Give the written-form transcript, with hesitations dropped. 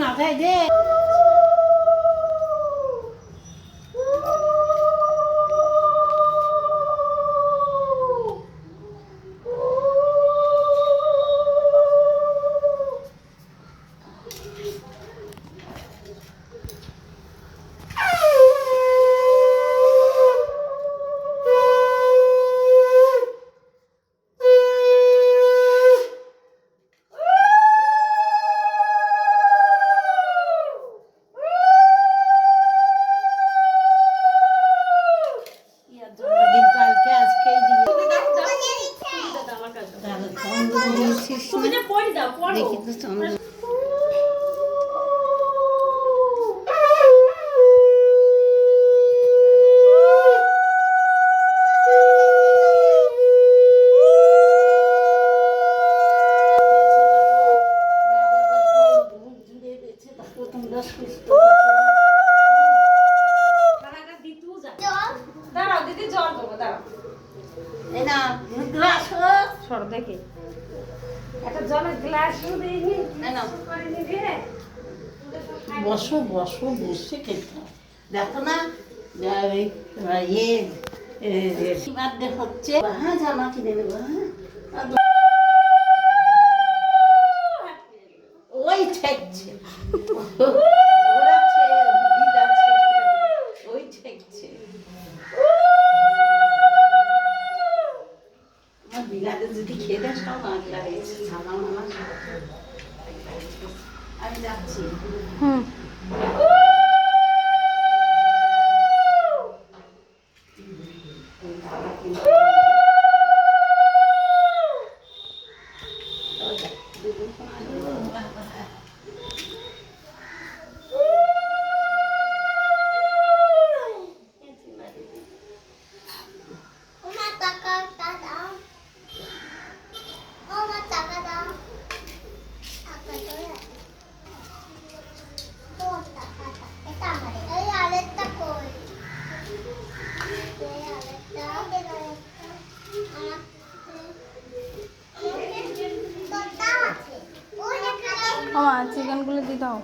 মাথায় দে। দেখি তো চন্দ্র দেখি একটা জলের গ্লাস বসো বসো বসে খেতে দেখো না বার্থডে হচ্ছে। হ্যাঁ জামা কিনে নেবো। হ্যাঁ ওই ঠেকছে ওরা দিদা ওই ঠেকছে। আমার বিলাতে যদি খেয়ে দেয় সব আগলা হয়েছে ছানা মানা। আমি যাচ্ছি। চিকেনগুলো দিয়ে দাও।